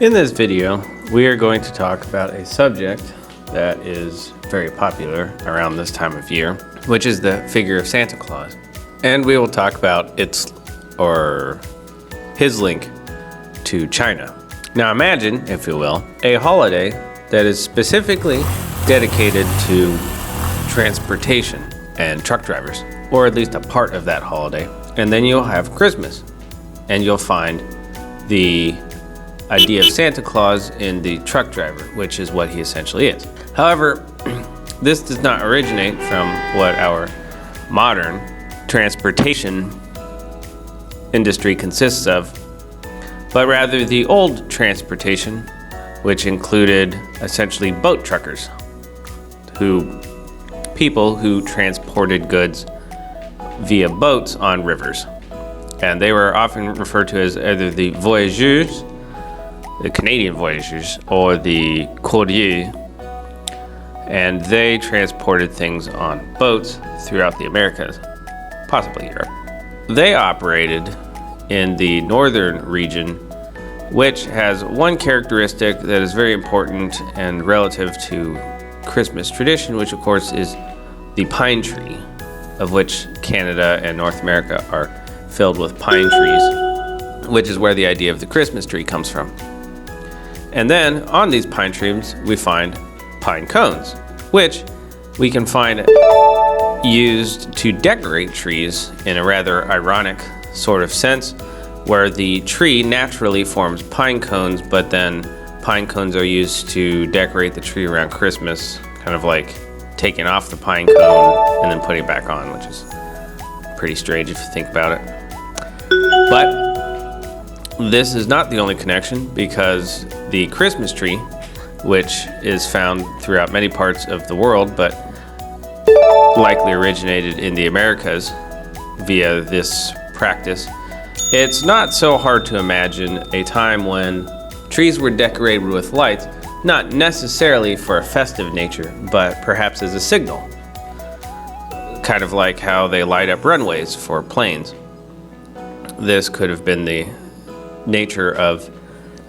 In this video, we are going to talk about a subject that is very popular around this time of year, which is the figure of Santa Claus. And we will talk about his link to China. Now imagine, if you will, a holiday that is specifically dedicated to transportation and truck drivers, or at least a part of that holiday. And then you'll have Christmas, and you'll find the idea of Santa Claus in the truck driver, which is what he essentially is. However, this does not originate from what our modern transportation industry consists of, but rather the old transportation, which included essentially boat truckers, people who transported goods via boats on rivers. And they were often referred to as either the Voyageurs, the Canadian Voyageurs, or the Courrier, and they transported things on boats throughout the Americas, possibly Europe. They operated in the northern region, which has one characteristic that is very important and relative to Christmas tradition, which of course is the pine tree, of which Canada and North America are filled with pine trees, which is where the idea of the Christmas tree comes from. And then on these pine trees, we find pine cones, which we can find used to decorate trees in a rather ironic sort of sense, where the tree naturally forms pine cones, but then pine cones are used to decorate the tree around Christmas, kind of like taking off the pine cone and then putting it back on, which is pretty strange if you think about it. But this is not the only connection, because the Christmas tree, which is found throughout many parts of the world, but likely originated in the Americas via this practice, it's not so hard to imagine a time when trees were decorated with lights, not necessarily for a festive nature, but perhaps as a signal. Kind of like how they light up runways for planes. This could have been the nature of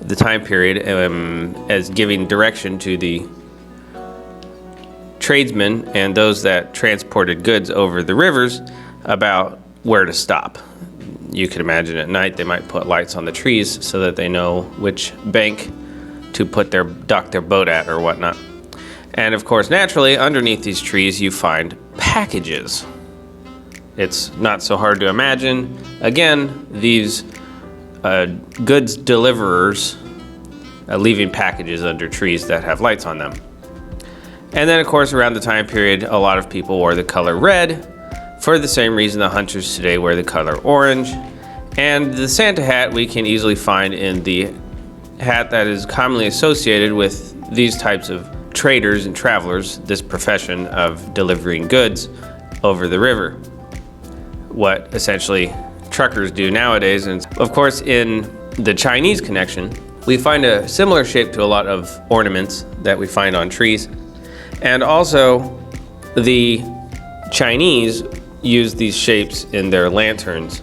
the time period, as giving direction to the tradesmen and those that transported goods over the rivers about where to stop. You could imagine at night they might put lights on the trees so that they know which bank to dock their boat at or whatnot. And of course, naturally, underneath these trees you find packages. It's not so hard to imagine. Again, these goods deliverers leaving packages under trees that have lights on them. And then of course, around the time period, a lot of people wore the color red for the same reason the hunters today wear the color orange. And the Santa hat we can easily find in the hat that is commonly associated with these types of traders and travelers, this profession of delivering goods over the river. What essentially truckers do nowadays. And of course, in the Chinese connection, we find a similar shape to a lot of ornaments that we find on trees. And also, the Chinese use these shapes in their lanterns.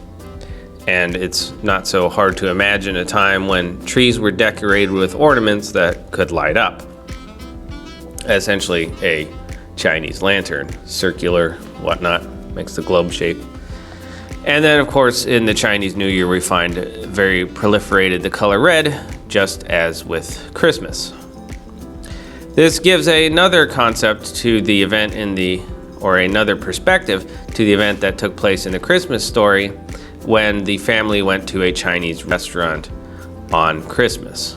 And it's not so hard to imagine a time when trees were decorated with ornaments that could light up. Essentially a Chinese lantern, circular, whatnot, makes the globe shape. And then, of course, in the Chinese New Year, we find very proliferated the color red, just as with Christmas. This gives another concept to the event or another perspective to the event that took place in the Christmas story when the family went to a Chinese restaurant on Christmas.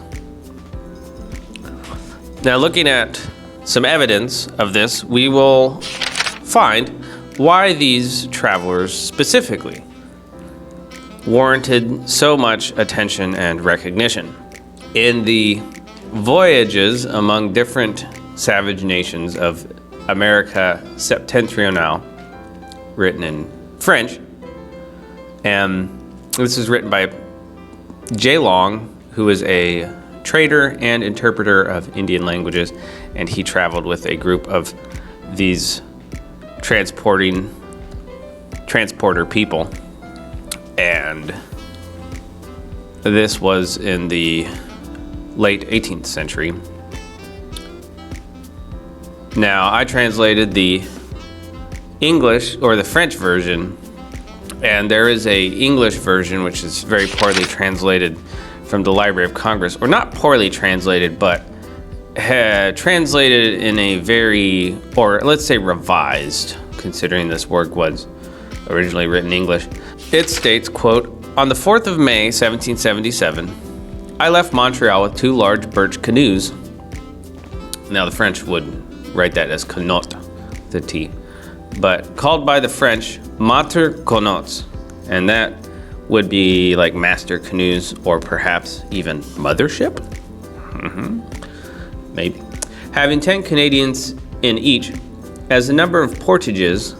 Now, looking at some evidence of this, we will find why these travelers specifically warranted so much attention and recognition. In the voyages among different savage nations of America Septentrionale, written in French, and this is written by J. Long, who is a trader and interpreter of Indian languages, and he traveled with a group of these transporter people. And this was in the late 18th century. Now, I translated the English or the French version, and there is a English version which is very poorly translated from the Library of Congress, or not poorly translated, but translated in a very, or let's say revised, considering this work was originally written in English. It states, quote, "On the 4th of May, 1777, I left Montreal with 2 large birch canoes." Now the French would write that as canot, the T, but called by the French mater canots, and that would be like master canoes, or perhaps even mothership. Maybe. Having 10 Canadians in each, as the number of portages.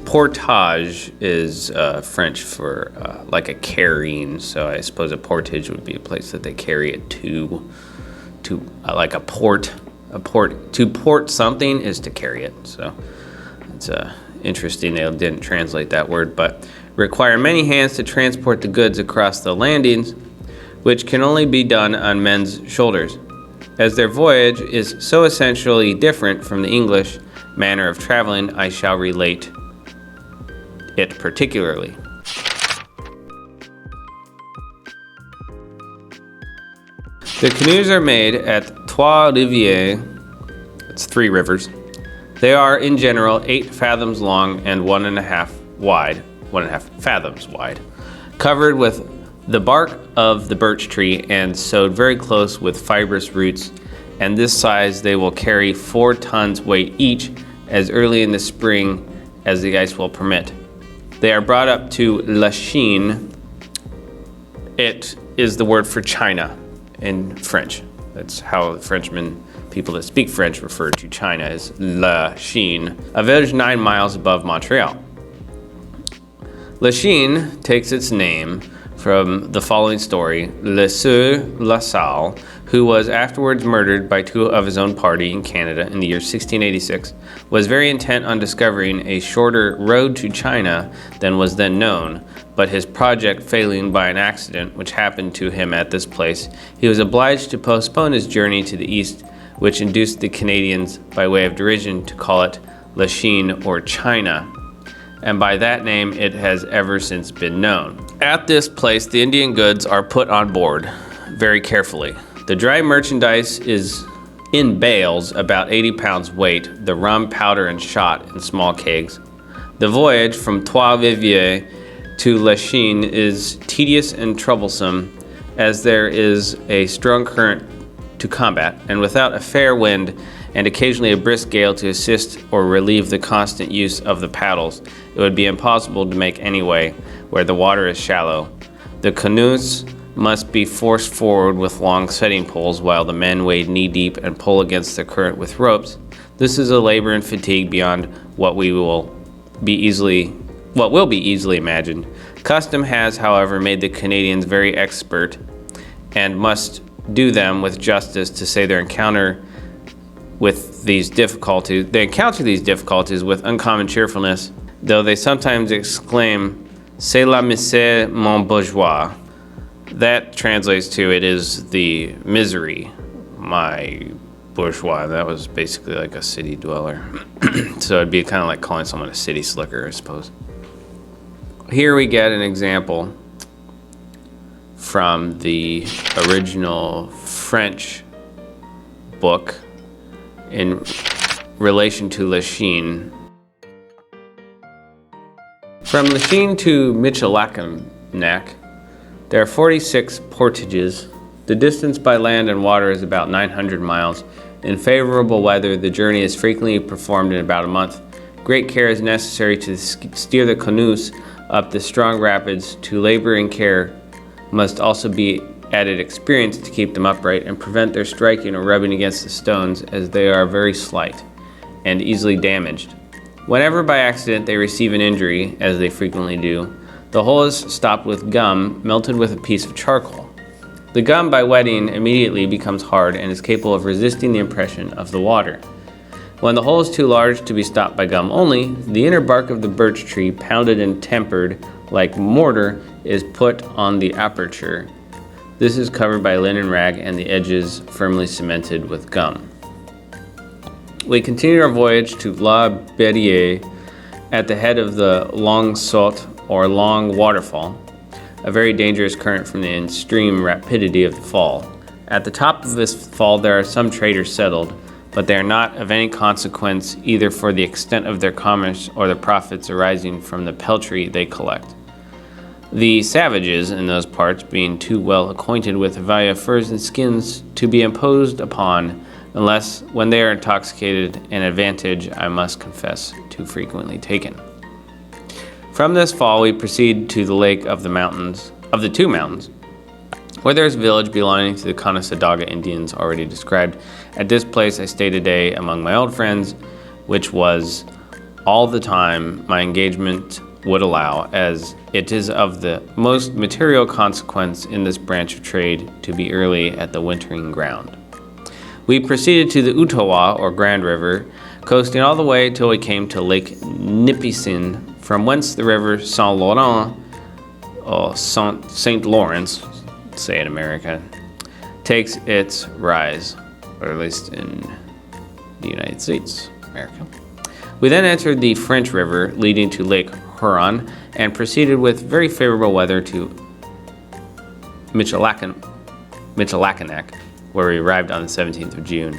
Portage is French for like a carrying, so I suppose a portage would be a place that they carry it to like a port. To port something is to carry it. So it's interesting they didn't translate that word, but require many hands to transport the goods across the landings, which can only be done on men's shoulders. As their voyage is so essentially different from the English manner of traveling, I shall relate it particularly. The canoes are made at Trois Rivières, it's 3 rivers. They are in general 8 fathoms long and 1.5 wide, 1.5 fathoms wide, covered with the bark of the birch tree and sewed very close with fibrous roots, and this size they will carry 4 tons weight each as early in the spring as the ice will permit. They are brought up to La Chine. It is the word for China in French. That's how Frenchmen, people that speak French, refer to China as La Chine, a village 9 miles above Montreal. La Chine takes its name from the following story. Le Sieur La Salle, who was afterwards murdered by 2 of his own party in Canada in the year 1686, was very intent on discovering a shorter road to China than was then known, but his project failing by an accident which happened to him at this place, he was obliged to postpone his journey to the east, which induced the Canadians, by way of derision, to call it La Chine or China, and by that name it has ever since been known. At this place, the Indian goods are put on board very carefully. The dry merchandise is in bales, about 80 pounds weight, the rum, powder, and shot in small kegs. The voyage from Trois Rivières to La Chine is tedious and troublesome, as there is a strong current to combat, and without a fair wind and occasionally a brisk gale to assist or relieve the constant use of the paddles, it would be impossible to make any way where the water is shallow. The canoes must be forced forward with long setting poles, while the men wade knee-deep and pull against the current with ropes. This is a labor and fatigue beyond what will be easily imagined. Custom has, however, made the Canadians very expert, and must do them with justice to say they encounter these difficulties with uncommon cheerfulness, though they sometimes exclaim, "C'est la misère, mon bourgeois." That translates to, "It is the misery, my bourgeois." That was basically like a city dweller. So it'd be kind of like calling someone a city slicker, I suppose. Here we get an example from the original French book in relation to La Chine. From La Chine to Michilimackinac, there are 46 portages. The distance by land and water is about 900 miles. In favorable weather, the journey is frequently performed in about a month. Great care is necessary to steer the canoes up the strong rapids. To labor and care must also be added experience to keep them upright and prevent their striking or rubbing against the stones, as they are very slight and easily damaged. Whenever by accident they receive an injury, as they frequently do, the hole is stopped with gum melted with a piece of charcoal. The gum, by wetting, immediately becomes hard and is capable of resisting the impression of the water. When the hole is too large to be stopped by gum only, the inner bark of the birch tree, pounded and tempered like mortar, is put on the aperture. This is covered by linen rag and the edges firmly cemented with gum. We continued our voyage to La Berriere at the head of the Long Saute, or Long Waterfall, a very dangerous current from the extreme rapidity of the fall. At the top of this fall there are some traders settled, but they are not of any consequence either for the extent of their commerce or the profits arising from the peltry they collect. The savages in those parts being too well acquainted with the value of furs and skins to be imposed upon, unless when they are intoxicated, an advantage, I must confess, too frequently taken. From this fall we proceed to the lake of the two mountains, where there is a village belonging to the Caucanadaga Indians already described. At this place I stayed a day among my old friends, which was all the time my engagement would allow, as it is of the most material consequence in this branch of trade to be early at the wintering ground. We proceeded to the Outaouais, or Grand River, coasting all the way till we came to Lake Nipissing, from whence the river Saint Laurent, or Saint Lawrence, say in America, takes its rise, or at least in the United States, America. We then entered the French River, leading to Lake Huron, and proceeded with very favorable weather to Michilimackinac, where we arrived on the 17th of June.